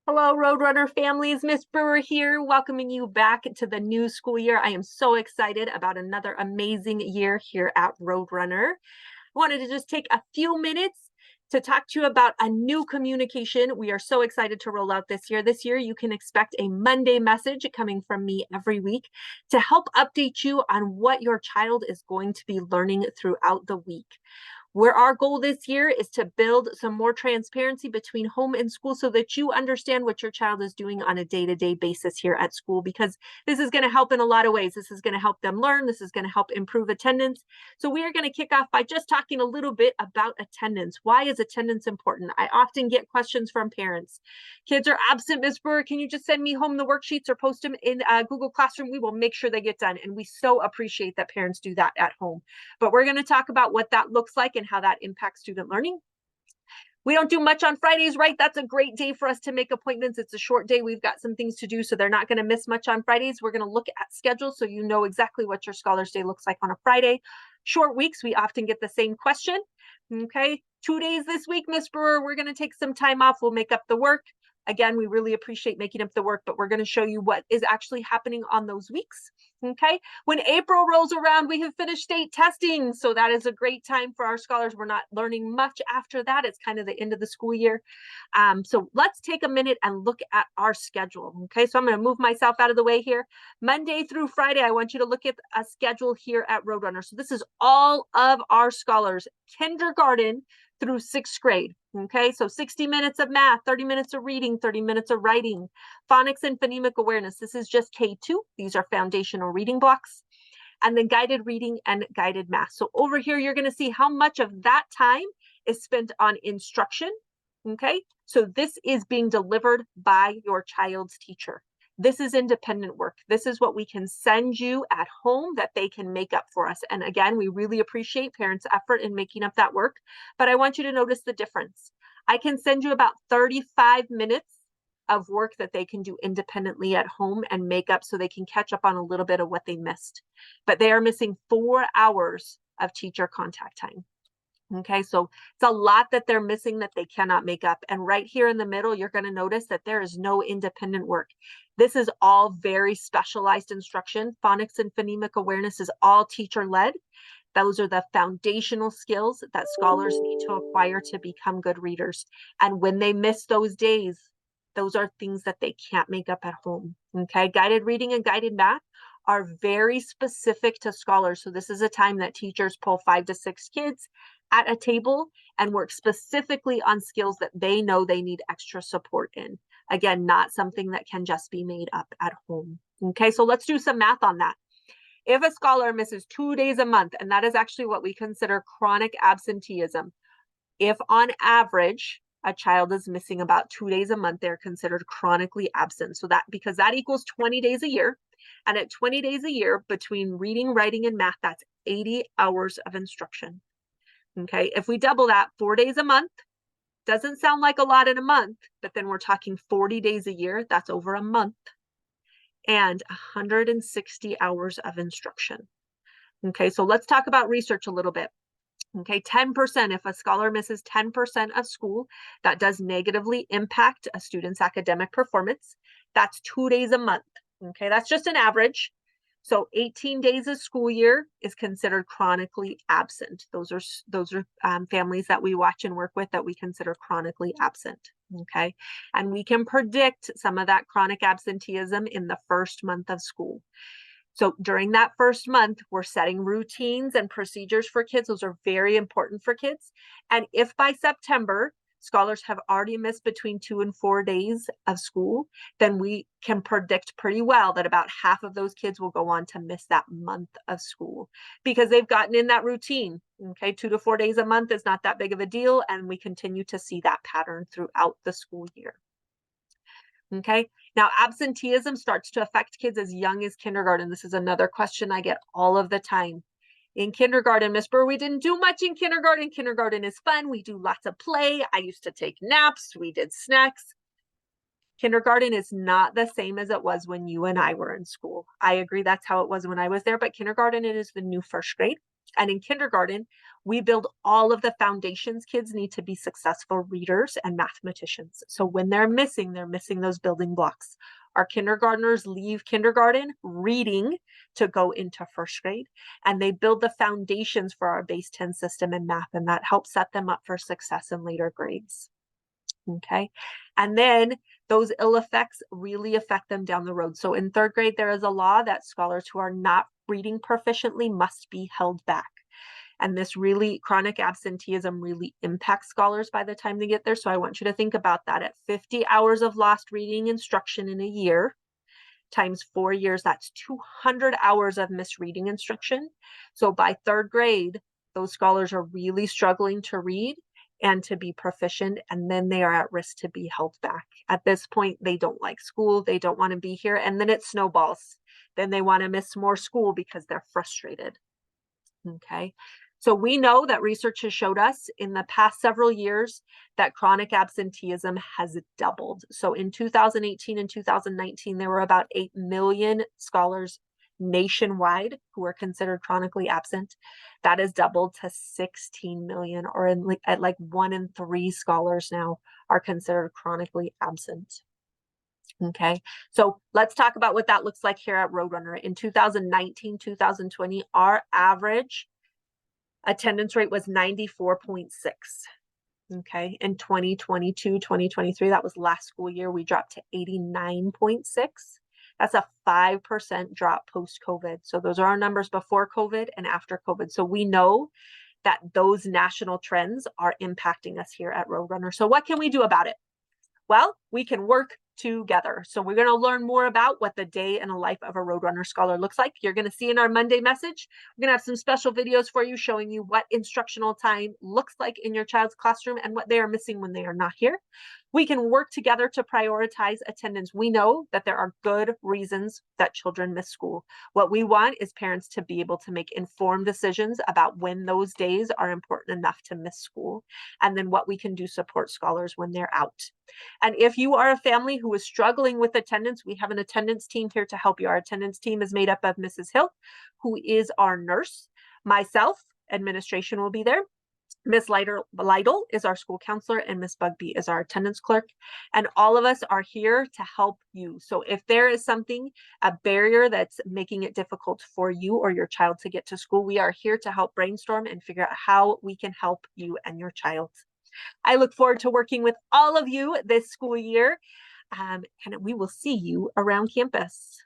Hello, Roadrunner families. Miss Brewer here, welcoming you back to the new school year. I am so excited about another amazing year here at Roadrunner. I wanted to just take a few minutes to talk to you about a new communication we are so excited to roll out this year. This year, you can expect a Monday message coming from me every week to help update you on what your child is going to be learning throughout the week. Where our goal this year is to build some more transparency between home and school so that you understand what your child is doing on a day-to-day basis here at school, because this is going to help in a lot of ways. This is going to help them learn. This is going to help improve attendance. So we are going to kick off by just talking a little bit about attendance. Why is attendance important? I often get questions from parents. Kids are absent, Ms. Brewer. Can you just send me home the worksheets or post them in Google Classroom? We will make sure they get done. And we so appreciate that parents do that at home. But we're going to talk about what that looks like and how that impacts student learning. We don't do much on Fridays, right? That's a great day for us to make appointments. It's a short day. We've got some things to do, so they're not going to miss much on Fridays. We're going to look at schedules so you know exactly what your Scholars Day looks like on a Friday. Short weeks, we often get the same question. Okay, 2 days this week, Miss Brewer, we're going to take some time off. We'll make up the work. Again, we really appreciate making up the work, but we're going to show you what is actually happening on those weeks. Okay, when April rolls around, we have finished state testing. So that is a great time for our scholars. We're not learning much after that. It's kind of the end of the school year. So let's take a minute and look at our schedule. Okay, so I'm going to move myself out of the way here. Monday through Friday, I want you to look at a schedule here at Roadrunner. So this is all of our scholars, kindergarten through 6th grade. Okay, so 60 minutes of math, 30 minutes of reading, 30 minutes of writing, phonics and phonemic awareness. This is just K2. These are foundational reading blocks. And then guided reading and guided math. So over here, you're going to see how much of that time is spent on instruction. Okay, so this is being delivered by your child's teacher. This is independent work. This is what we can send you at home that they can make up for us. And again, we really appreciate parents' effort in making up that work, but I want you to notice the difference. I can send you about 35 minutes of work that they can do independently at home and make up so they can catch up on a little bit of what they missed. But they are missing 4 hours of teacher contact time. Okay, so it's a lot that they're missing that they cannot make up. And right here in the middle, you're going to notice that there is no independent work. This is all very specialized instruction. Phonics and phonemic awareness is all teacher-led. Those are the foundational skills that scholars need to acquire to become good readers. And when they miss those days, those are things that they can't make up at home. Okay, guided reading and guided math are very specific to scholars. So this is a time that teachers pull 5 to 6 kids at a table and work specifically on skills that they know they need extra support in. Again, not something that can just be made up at home. Okay, so let's do some math on that. If a scholar misses 2 days a month, and that is actually what we consider chronic absenteeism, if on average a child is missing about 2 days a month, they're considered chronically absent. So that, because that equals 20 days a year, and at 20 days a year between reading, writing, and math, that's 80 hours of instruction. Okay, if we double that, 4 days a month, doesn't sound like a lot in a month, but then we're talking 40 days a year, that's over a month, and 160 hours of instruction. Okay, so let's talk about research a little bit. Okay, 10%, if a scholar misses 10% of school, that does negatively impact a student's academic performance. That's 2 days a month. Okay, that's just an average. So 18 days of school year is considered chronically absent. Those are families that we watch and work with that we consider chronically absent. Okay, and we can predict some of that chronic absenteeism in the first month of school. So during that first month, we're setting routines and procedures for kids. Those are very important for kids. And if by September, scholars have already missed between 2 and 4 days of school, then we can predict pretty well that about half of those kids will go on to miss that month of school because they've gotten in that routine. Okay, 2 to 4 days a month is not that big of a deal. And we continue to see that pattern throughout the school year. Okay, now absenteeism starts to affect kids as young as kindergarten. This is another question I get all of the time. In kindergarten, Miss Burr, we didn't do much in kindergarten. Kindergarten is fun. We do lots of play. I used to take naps. We did snacks. Kindergarten is not the same as it was when you and I were in school. I agree that's how it was when I was there, but kindergarten, it is the new first grade. And in kindergarten, we build all of the foundations. Kids need to be successful readers and mathematicians. So when they're missing those building blocks. Our kindergartners leave kindergarten reading to go into first grade, and they build the foundations for our base 10 system in math, and that helps set them up for success in later grades. Okay. And then those ill effects really affect them down the road. So in third grade, there is a law that scholars who are not reading proficiently must be held back. And this really, chronic absenteeism really impacts scholars by the time they get there. So I want you to think about that. At 50 hours of lost reading instruction in a year, times 4 years, that's 200 hours of misreading instruction. So by third grade, those scholars are really struggling to read and to be proficient, and then they are at risk to be held back. At this point, they don't like school, they don't want to be here, and then it snowballs. Then they want to miss more school because they're frustrated. Okay. So we know that research has showed us in the past several years that chronic absenteeism has doubled. So in 2018 and 2019, there were about 8 million scholars nationwide who were considered chronically absent. That has doubled to 16 million, or at like 1 in 3 scholars now are considered chronically absent. Okay, so let's talk about what that looks like here at Roadrunner. In 2019, 2020, our average attendance rate was 94.6. Okay, in 2022, 2023, that was last school year, we dropped to 89.6. That's a 5% drop post-COVID. So those are our numbers before COVID and after COVID. So we know that those national trends are impacting us here at Roadrunner. So what can we do about it? Well, we can work together. So we're going to learn more about what the day in a life of a Roadrunner scholar looks like. You're going to see in our Monday message, we're going to have some special videos for you showing you what instructional time looks like in your child's classroom and what they are missing when they are not here. We can work together to prioritize attendance. We know that there are good reasons that children miss school. What we want is parents to be able to make informed decisions about when those days are important enough to miss school, and then what we can do to support scholars when they're out. And if you are a family who is struggling with attendance, we have an attendance team here to help you. Our attendance team is made up of Mrs. Hill, who is our nurse, myself, administration will be there. Miss Lytle is our school counselor, and Miss Bugby is our attendance clerk. And all of us are here to help you. So if there is something, a barrier that's making it difficult for you or your child to get to school, we are here to help brainstorm and figure out how we can help you and your child. I look forward to working with all of you this school year, and we will see you around campus.